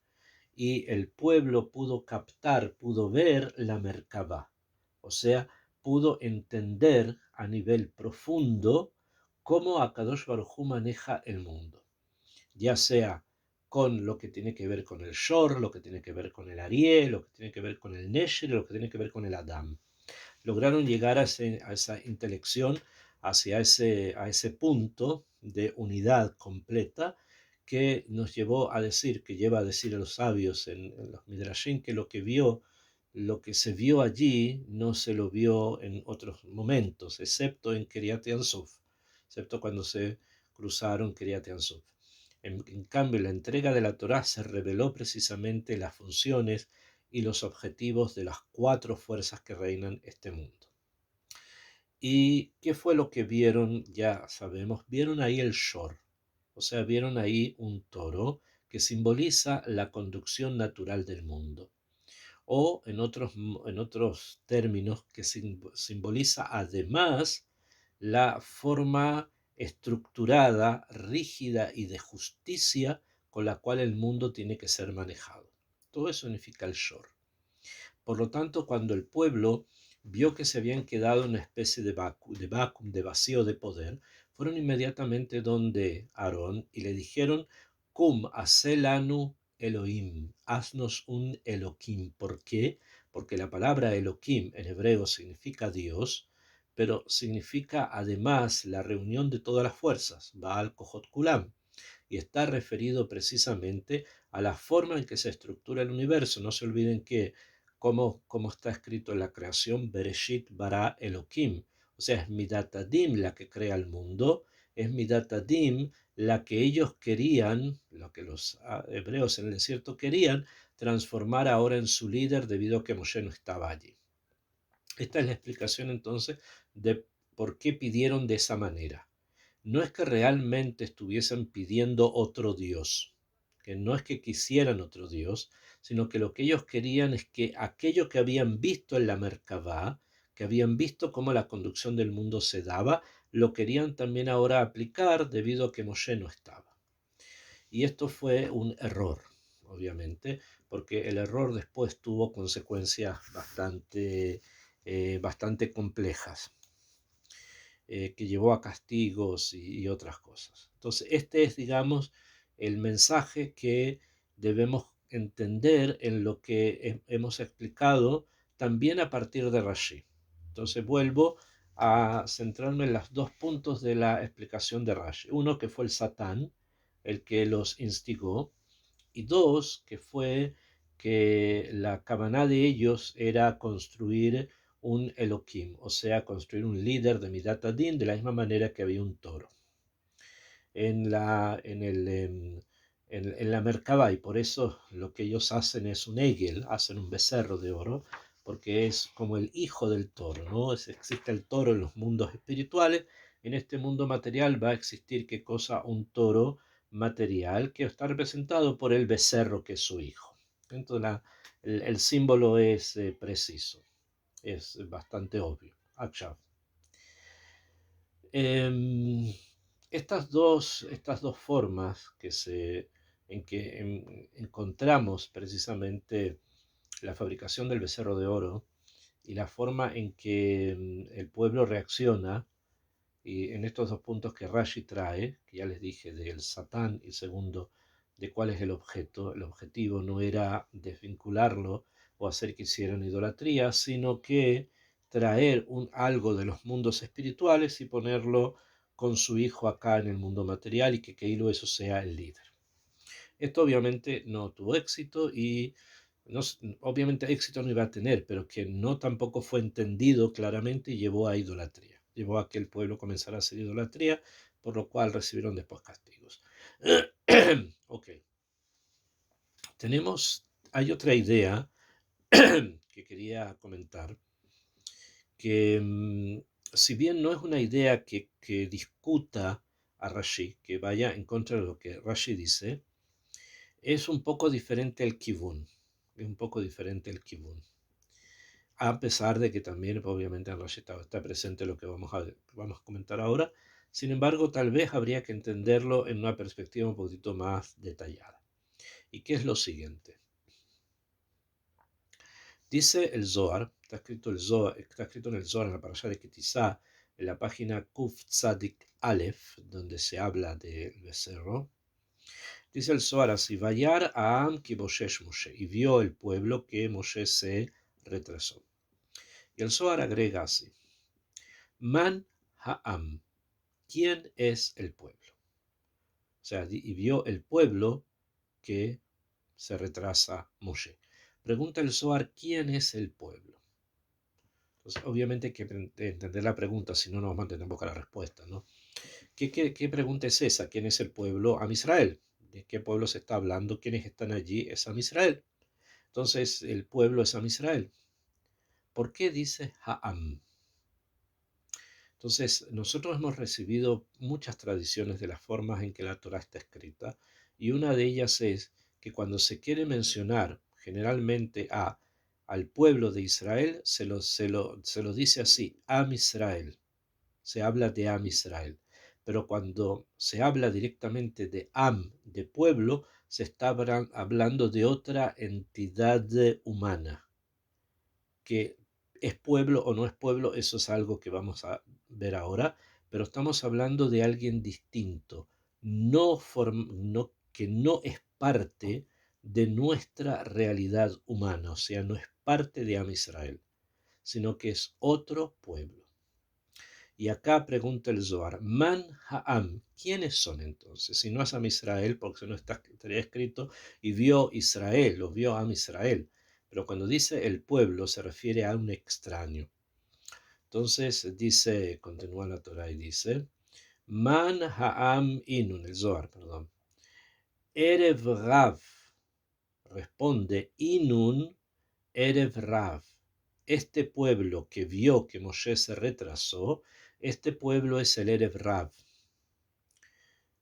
A: y el pueblo pudo captar, pudo ver la Merkabah. O sea, pudo entender a nivel profundo cómo Akadosh Baruj Hu maneja el mundo, ya sea con lo que tiene que ver con el Shor, lo que tiene que ver con el Ariel, lo que tiene que ver con el Nesher, lo que tiene que ver con el Adam. Lograron llegar a esa intelección, a ese punto de unidad completa que nos llevó a decir, que lleva a decir a los sabios en los Midrashim, que lo que se vio allí no se lo vio en otros momentos, excepto en Kiryat Yansuf, excepto cruzaron Kiryat Yansuf. En cambio, la entrega de la Torá se reveló precisamente las funciones y los objetivos de las 4 fuerzas que reinan este mundo. ¿Y qué fue lo que vieron? Ya sabemos, vieron ahí el Shor, o sea, vieron ahí un toro que simboliza la conducción natural del mundo, o en otros términos, que simboliza además la forma estructurada, rígida y de justicia con la cual el mundo tiene que ser manejado. Todo eso significa el Shor. Por lo tanto, cuando el pueblo vio que se habían quedado en una especie de vacuum, de vacío de poder, fueron inmediatamente donde Aarón y le dijeron: Cum hacelanu Elohim, haznos un Elohim. ¿Por qué? Porque la palabra Elohim en hebreo significa Dios, pero significa además la reunión de todas las fuerzas, Baal Kohot Kulam, y está referido precisamente a la forma en que se estructura el universo. No se olviden que, como está escrito en la creación, Bereshit bara Elohim, o sea, es Midat Adim la que crea el mundo, es Midat Adim la que ellos querían, lo que los hebreos en el desierto querían, transformar ahora en su líder debido a que Moshe no estaba allí. Esta es la explicación entonces de por qué pidieron de esa manera. No es que realmente estuviesen pidiendo otro Dios, que no es que quisieran otro Dios, sino que lo que ellos querían es que aquello que habían visto en la Merkabá, que habían visto cómo la conducción del mundo se daba, lo querían también ahora aplicar debido a que Moshe no estaba. Y esto fue un error, obviamente, porque el error después tuvo consecuencias bastante complejas, que llevó a castigos y otras cosas. Entonces, este es, digamos, el mensaje que debemos entender en lo que hemos explicado también a partir de Rashi. Entonces, vuelvo a centrarme en los 2 puntos de la explicación de Rashi. Uno, que fue el Satán, el que los instigó, y dos, que fue que la cabana de ellos era construir un Elohim, o sea, construir un líder de Midat Adin, de la misma manera que había un toro en la Merkabah, y por eso lo que ellos hacen es un Egel, hacen un becerro de oro, porque es como el hijo del toro, ¿no? Existe el toro en los mundos espirituales, en este mundo material va a existir, ¿qué cosa? Un toro material que está representado por el becerro que es su hijo. Entonces el símbolo es preciso, es bastante obvio. Akshav. Em, estas dos formas en que encontramos precisamente la fabricación del becerro de oro y la forma en que el pueblo reacciona, y en estos 2 puntos que Rashi trae, que ya les dije, del Satán, y segundo, de cuál es el objeto. El objetivo no era desvincularlo o hacer que hicieran idolatría, sino que traer algo de los mundos espirituales y ponerlo con su hijo acá en el mundo material, y que Keilo eso sea el líder. Esto obviamente no tuvo éxito, y no, obviamente éxito no iba a tener, pero que no tampoco fue entendido claramente, y llevó a idolatría. Llevó a que el pueblo comenzara a hacer idolatría, por lo cual recibieron después castigos. Ok. Hay otra idea que quería comentar, que si bien no es una idea que discuta a Rashi, que vaya en contra de lo que Rashi dice, es un poco diferente el kibun. Es un poco diferente el kibun. A pesar de que también, obviamente, en Rashi está presente lo que vamos a comentar ahora. Sin embargo, tal vez habría que entenderlo en una perspectiva un poquito más detallada. ¿Y qué es lo siguiente? Dice el Zohar, está escrito en el Zohar, en la parasha de Kitizá, en la página Kuf Tzadik Aleph, donde se habla del becerro. Dice el Zohar así: Vayar Aam ki boshesh Moshe, y vio el pueblo que Moshe se retrasó. Y el Zohar agrega así: Man Ha'am, ¿quién es el pueblo? O sea, y vio el pueblo que se retrasa Moshe. Pregunta el Zohar: ¿quién es el pueblo? Entonces, obviamente hay que entender la pregunta, si no, no vamos a entender un poco la respuesta, ¿no? ¿Qué pregunta es esa? ¿Quién es el pueblo? Am Israel. ¿De qué pueblo se está hablando? ¿Quiénes están allí? Es Am Israel. Entonces, el pueblo es Am Israel. ¿Por qué dice Ha'am? Entonces, nosotros hemos recibido muchas tradiciones de las formas en que la Torah está escrita, y una de ellas es que cuando se quiere mencionar generalmente al pueblo de Israel, se lo dice así, Am Israel, se habla de Am Israel. Pero cuando se habla directamente de Am, de pueblo, se está hablando de otra entidad humana que es pueblo o no es pueblo, eso es algo que vamos a ver ahora, pero estamos hablando de alguien distinto, que no es parte de nuestra realidad humana, o sea, no es parte de Am Israel, sino que es otro pueblo. Y acá pregunta el Zohar, Man Ha'am, ¿quiénes son entonces? Si no es Am Israel, porque si no estaría escrito, y vio Israel, o vio Am Israel. Pero cuando dice el pueblo, se refiere a un extraño. Entonces dice, continúa la Torah y dice, Man Ha'am Inun, el Zohar, perdón. Erev Rav, responde Inun Erev Rav. Este pueblo que vio que Moshe se retrasó, este pueblo es el Erev Rav.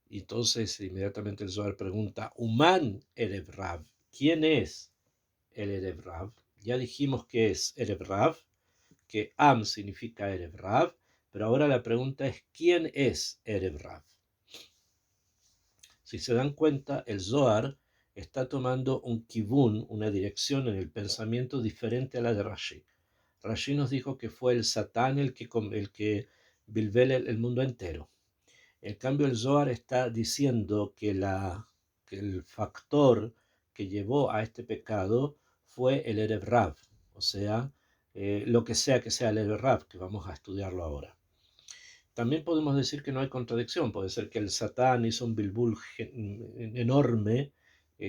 A: Y entonces inmediatamente el Zohar pregunta, Uman Erev Rav, ¿quién es el Erev Rav? Ya dijimos que es Erev Rav, que Am significa Erev Rav, pero ahora la pregunta es, ¿quién es Erev Rav? Si se dan cuenta, el Zohar está tomando un kibun, una dirección en el pensamiento diferente a la de Rashi. Rashi nos dijo que fue el Satán el que bilbel el mundo entero. En cambio, el Zohar está diciendo que el factor que llevó a este pecado fue el Erev Rav, o sea, lo que sea el Erev Rav, que vamos a estudiarlo ahora. También podemos decir que no hay contradicción, puede ser que el Satán hizo un bilbul enorme,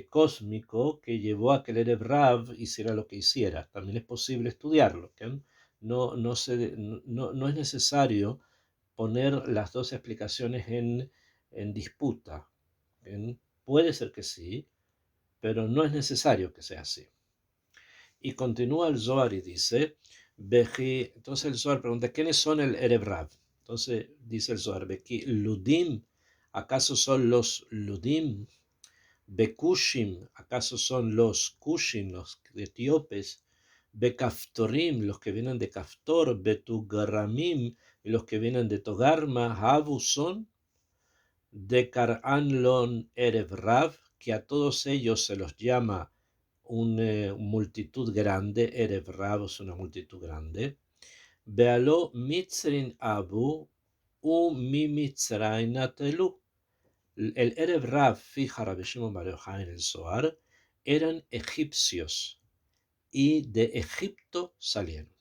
A: cósmico, que llevó a que el Erev Rav hiciera lo que hiciera. También es posible estudiarlo. ¿Okay? No es necesario poner las dos explicaciones en disputa. ¿Okay? Puede ser que sí, pero no es necesario que sea así. Y continúa el Zohar y dice, entonces el Zohar pregunta, ¿quiénes son el Erev Rav? Entonces dice el Zohar, Beki, Ludim, ¿acaso son los Ludim? Bekushim, ¿acaso son los Kushim, los etíopes? Bekaftorim, los que vienen de Kaftor, Betugaramim, y los que vienen de Togarma, Havu son de Karanlon Erev Rav, que a todos ellos se los llama una multitud grande, Erev Rav es una multitud grande. Bealo Mitzrin Abu u mi Mitzrain Atelu. El Erev Rav, fija Rabbi Shimon Bar Yochai en el Zohar, eran egipcios y de Egipto salieron.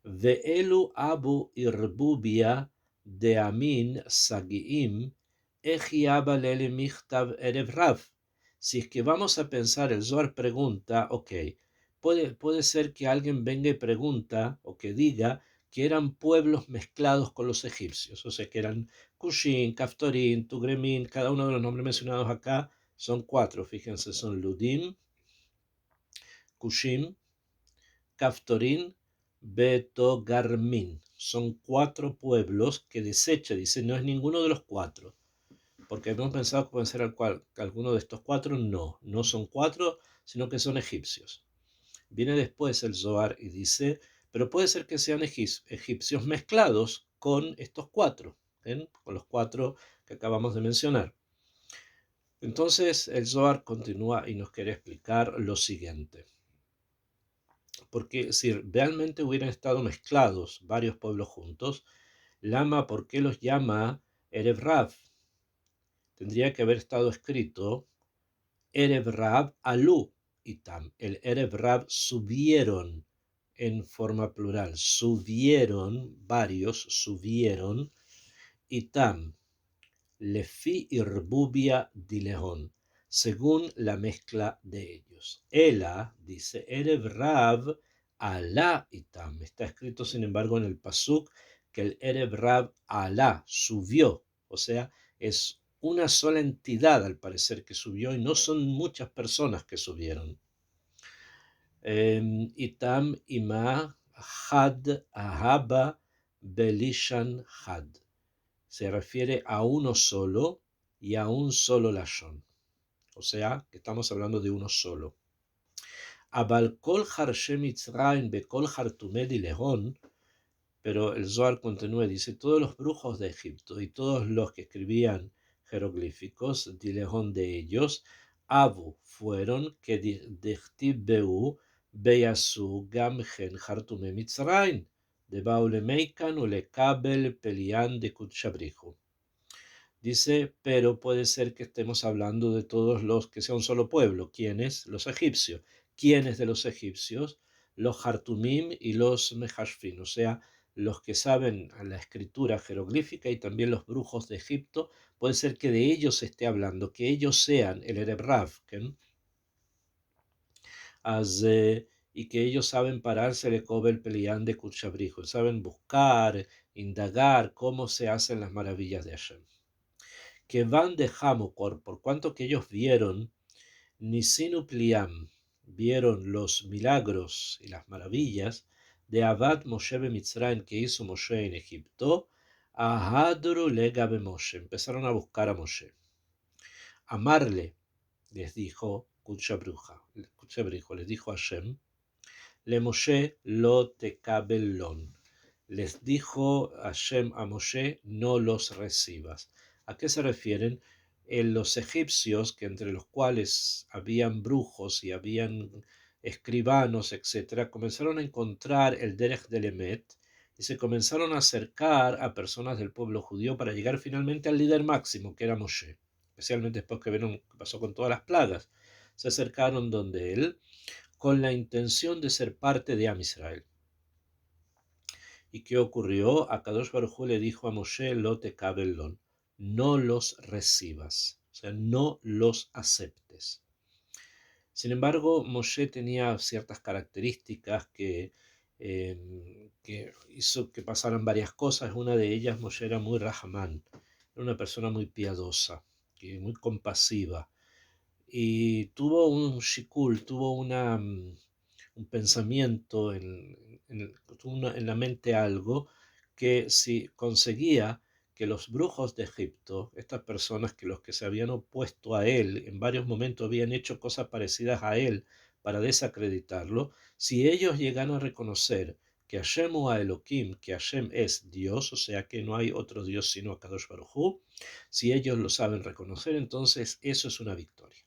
A: Ve'elu abu irbubia de amin sagiim ejiaba lele michtav erev rav. Si es que vamos a pensar, el Zohar pregunta, ok, puede ser que alguien venga y pregunta o que diga que eran pueblos mezclados con los egipcios, o sea que eran Cushin, Kaftorin, Tugremin, cada uno de los nombres mencionados acá son cuatro, fíjense, son Ludim, Cushim, Kaftorin, Betogarmin. Son cuatro pueblos que desecha, dice, no es ninguno de los cuatro, porque hemos pensado que pueden ser alguno de estos cuatro, no son cuatro, sino que son egipcios. Viene después el Zohar y dice, pero puede ser que sean egipcios mezclados con estos cuatro, con los cuatro que acabamos de mencionar. Entonces el Zohar continúa y nos quiere explicar lo siguiente. Porque si realmente hubieran estado mezclados varios pueblos juntos, Lama, ¿por qué los llama Erev Rav? Tendría que haber estado escrito Erev Rav Alu Itam. El Erev Rav subieron en forma plural. Subieron, varios subieron, Itam. Lefi Irbubia Dilehon. Según la mezcla de ellos. Ela, dice Erev Rav, Alá Itam. Está escrito, sin embargo, en el Pasuk que el Erev Rav Alá subió, o sea, es una sola entidad al parecer que subió y no son muchas personas que subieron. Itam ima had ahaba belishan had. Se refiere a uno solo y a un solo lashon. O sea, que estamos hablando de uno solo. Abal kol harshe Mitzrayim bekol hartumei dilehon. Pero el Zohar continúa y dice, todos los brujos de Egipto y todos los que escribían jeroglíficos, dilejón de ellos, Abu fueron que dichtib beu beyasu gam gen hartume Mitzrayim, de baule meikan u le kabel pelian de kutshabrihu. Dice, pero puede ser que estemos hablando de todos los que sea un solo pueblo. ¿Quiénes? Los egipcios. ¿Quiénes de los egipcios? Los Hartumim y los Mehashfin, o sea, los que saben la escritura jeroglífica y también los brujos de Egipto. Puede ser que de ellos se esté hablando, que ellos sean el Ereb Rav, y que ellos saben pararse de Kobel Pelián de Kutshabrijo, saben buscar, indagar cómo se hacen las maravillas de Hashem. Que van de Hamukor, por cuanto que ellos vieron Nisinu Pliam, vieron los milagros y las maravillas de Abad Moshe Mitzrayim que hizo Moshe en Egipto, Ahadru Legabe Moshe, empezaron a buscar a Moshe. Amarle, les dijo Kutshabrijo, les dijo Hashem, Le Moshe lo tekabelon. Les dijo Hashem a Moshe, no los recibas. ¿A qué se refieren? Los egipcios, que entre los cuales habían brujos y habían escribanos, etc., comenzaron a encontrar el Derech del Emet y se comenzaron a acercar a personas del pueblo judío para llegar finalmente al líder máximo, que era Moshe, especialmente después que vieron qué pasó con todas las plagas. Se acercaron donde él con la intención de ser parte de Am Israel. ¿Y qué ocurrió? Akadosh Baruj Hu le dijo a Moshe, lo te kabelon, no los recibas, o sea, no los aceptes. Sin embargo, Moshe tenía ciertas características que hizo que pasaran varias cosas. Una de ellas, Moshe era muy Rahamán, era una persona muy piadosa, muy compasiva, y tuvo un shikul, tuvo un pensamiento en la mente algo que si conseguía que los brujos de Egipto, estas personas que los que se habían opuesto a él, en varios momentos habían hecho cosas parecidas a él para desacreditarlo, si ellos llegan a reconocer que Hashem o a Elohim, que Hashem es Dios, o sea que no hay otro Dios sino Akadosh Baruj Hu, si ellos lo saben reconocer, entonces eso es una victoria.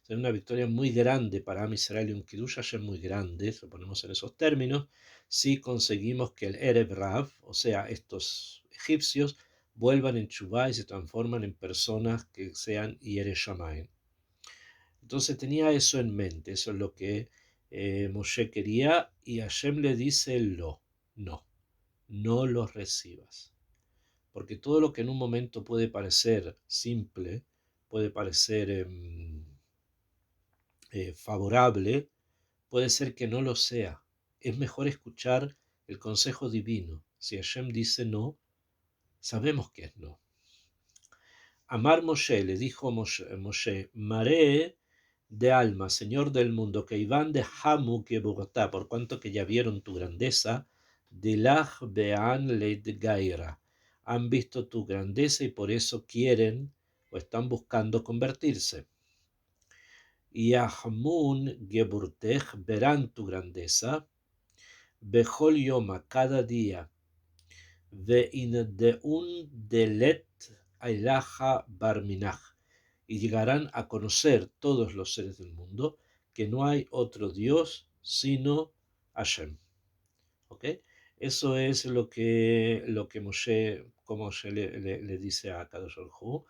A: Sería una victoria muy grande para Am Israel y un Kiddush Hashem muy grande, si lo ponemos en esos términos, si conseguimos que el Erev Rav, o sea, estos egipcios, vuelvan en Chubá y se transforman en personas que sean Yere Shamayim. Entonces tenía eso en mente, eso es lo que Moshe quería, y Hashem le dice no los recibas. Porque todo lo que en un momento puede parecer simple, puede parecer favorable, puede ser que no lo sea. Es mejor escuchar el consejo divino. Si Hashem dice no, sabemos que es no. Amar Moshe, le dijo Moshe, Maré de alma, Señor del mundo, que Iván de Hamu que Bogotá, por cuanto que ya vieron tu grandeza, de Lach Bean Leid Gaira, han visto tu grandeza y por eso quieren o están buscando convertirse. Yahmun Geburtech, verán tu grandeza, Bejol Yoma, cada día, Veindeun Delet Ailaha Barminach, y llegarán a conocer todos los seres del mundo que no hay otro Dios sino Hashem. ¿Ok? Eso es lo que Moshe, como Moshe le dice a Kadosh Baruj Hu.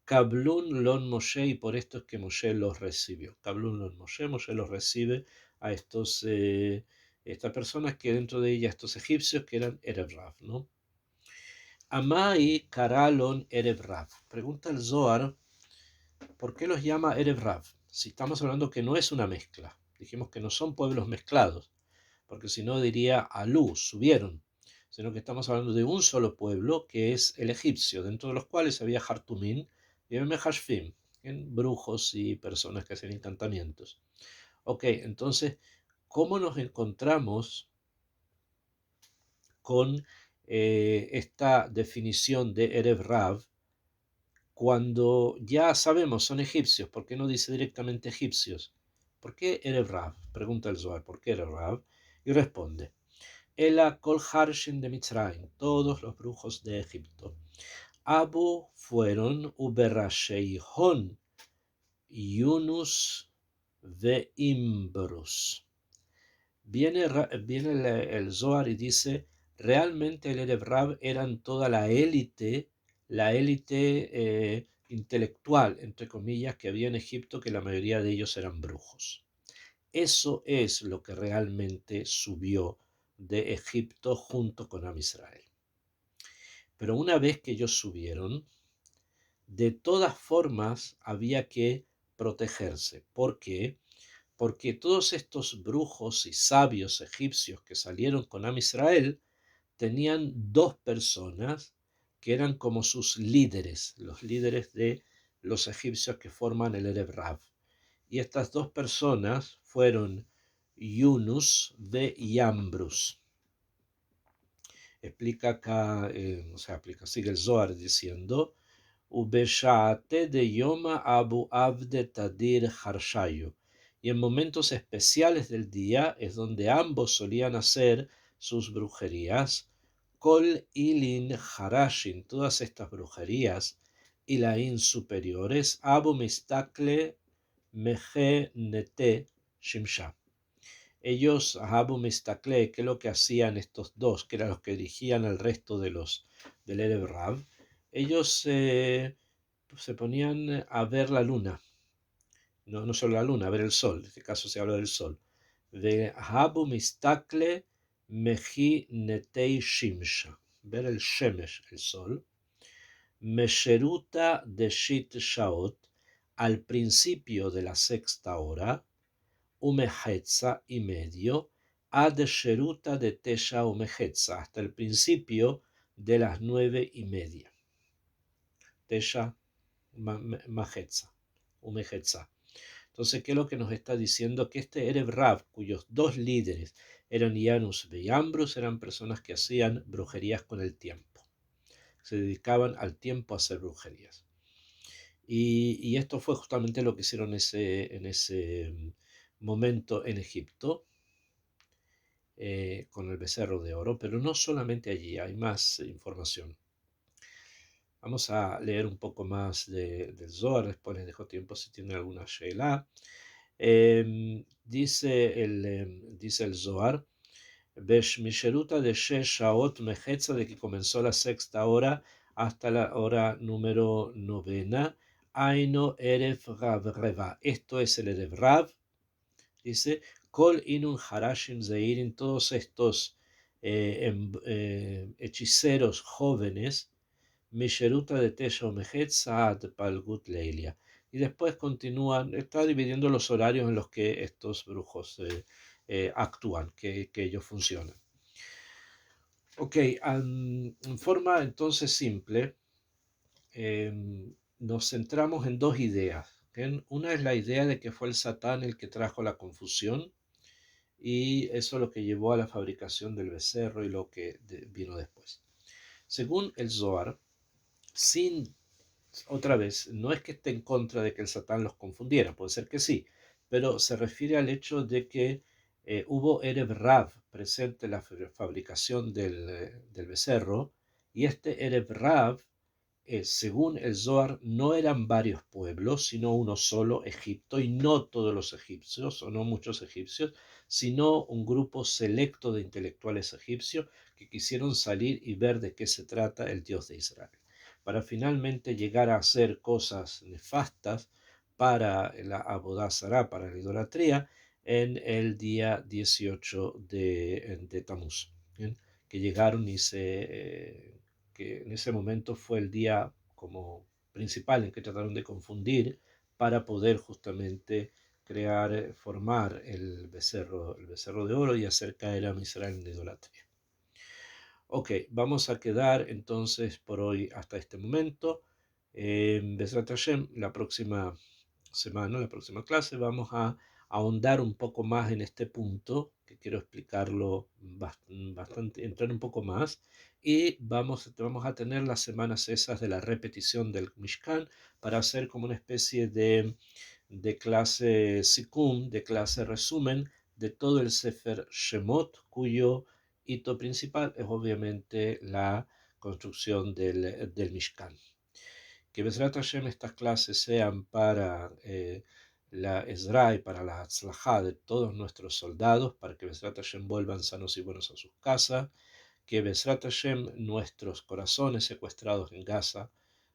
A: Kablun lon Moshe, y por esto es que Moshe los recibió. Kablun lon Moshe, Moshe los recibe a estas personas que dentro de ellas, estos egipcios que eran Erev Rav, ¿no? Amai Karalon Erev Rav. Pregunta el Zohar, ¿por qué los llama Erev Rav? Si estamos hablando que no es una mezcla. Dijimos que no son pueblos mezclados, porque si no diría Alú, subieron. sino que estamos hablando de un solo pueblo, que es el egipcio, dentro de los cuales había Hartumín y había Mehashfim, brujos y personas que hacían encantamientos. Ok, entonces, ¿cómo nos encontramos con esta definición de Erev Rav cuando ya sabemos son egipcios? ¿Por qué no dice directamente egipcios? ¿Por qué Erev Rav? Pregunta el Zohar, ¿por qué Erev Rav? Y responde, Ela kol harshin de Mitzrayim, todos los brujos de Egipto. Abu fueron Uberasheihon, Yunus ve Imbrus. Viene el Zohar y dice, realmente el Erev Rav eran toda la élite intelectual, entre comillas, que había en Egipto, que la mayoría de ellos eran brujos. Eso es lo que realmente subió de Egipto junto con Am Israel. Pero una vez que ellos subieron, de todas formas había que protegerse. ¿Por qué? Porque todos estos brujos y sabios egipcios que salieron con Am Israel tenían dos personas que eran como sus líderes, los líderes de los egipcios que forman el Erev Rav. Y estas dos personas fueron Yunus de Yambrus. Explica acá, sigue el Zohar diciendo, Ubeshate de Yoma Abu Abde Tadir Harshayu. Y en momentos especiales del día es donde ambos solían hacer sus brujerías. Kol Ilin Harashin, todas estas brujerías, y la superiores, Abu Mistakle Meje Nete Shimsha. Ellos, Abu Mistakle, que es lo que hacían estos dos, que eran los que dirigían al resto de los del Erev Rav, ellos se ponían a ver la luna, no solo la luna, a ver el sol, en este caso se habla del sol. De Abu Mistakle Meji Netei Shimsha, ver el Shemesh, el sol. Mesheruta de Shit Shaot, al principio de la sexta hora, Umehetza y medio, ad Sheruta de Tesha Umehetza, hasta el principio de las 9:30. Tesha Mahetza, Umehetza. Entonces, ¿qué es lo que nos está diciendo? Que este Erev Rav, cuyos dos líderes eran Janus y Ambrus, eran personas que hacían brujerías con el tiempo. Se dedicaban al tiempo a hacer brujerías. Y esto fue justamente lo que hicieron en ese momento en Egipto, con el becerro de oro, pero no solamente allí, hay más información. Vamos a leer un poco más del Zohar, después les dejo tiempo si tienen alguna sheila. Dice el Zohar, Misheruta de Shaot Mejetza, de que comenzó la sexta hora hasta la hora número novena, Aino Erev Rav Reva. Esto es el Erev Rav, dice, Kol Inun Harashim Zeirin, todos estos hechiceros jóvenes, Misheruta de Tesha Mejetza ad Palgut Leilia. Y después continúan, está dividiendo los horarios en los que estos brujos actúan, que ellos funcionan. Ok, en forma entonces simple, nos centramos en dos ideas. Una es la idea de que fue el Satán el que trajo la confusión, y eso es lo que llevó a la fabricación del becerro y lo que vino después. Según el Zohar, sin, otra vez, no es que esté en contra de que el Satán los confundiera, puede ser que sí, pero se refiere al hecho de que hubo Erev Rav presente en la fabricación del becerro, y este Erev Rav, según el Zohar, no eran varios pueblos, sino uno solo, Egipto, y no todos los egipcios, o no muchos egipcios, sino un grupo selecto de intelectuales egipcios que quisieron salir y ver de qué se trata el Dios de Israel, para finalmente llegar a hacer cosas nefastas para la Abodá Zará, para la idolatría, en el día 18 de Tamuz, ¿bien? Que llegaron que en ese momento fue el día como principal en que trataron de confundir para poder justamente formar el becerro de oro y hacer caer a Israel en la idolatría. Ok, vamos a quedar entonces por hoy hasta este momento. Besrat Hashem, la próxima semana, la próxima clase, vamos a ahondar un poco más en este punto, que quiero explicarlo bastante, entrar un poco más, y vamos a tener las semanas esas de la repetición del Mishkan para hacer como una especie de clase Sikum, de clase resumen de todo el Sefer Shemot, cuyo hito principal es obviamente la construcción del Mishkan. Que Bezrat Hashem estas clases sean para la Ezra y para la Hatzlajá de todos nuestros soldados, para que Bezrat Hashem vuelvan sanos y buenos a sus casas, que Bezrat Hashem nuestros corazones secuestrados en Gaza,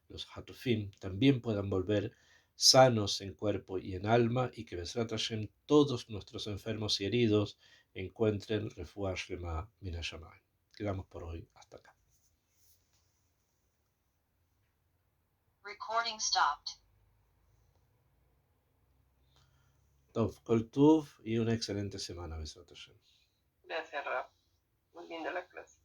A: los Hatufim, también puedan volver sanos en cuerpo y en alma, y que Bezrat Hashem todos nuestros enfermos y heridos encuentren refuah shlema min hashamayim. Quedamos por hoy hasta acá.
B: Recording stopped.
A: Tov, Kol Tuv y una excelente semana, Bezrat Hashem.
B: Gracias, Rap. Muy linda la clase.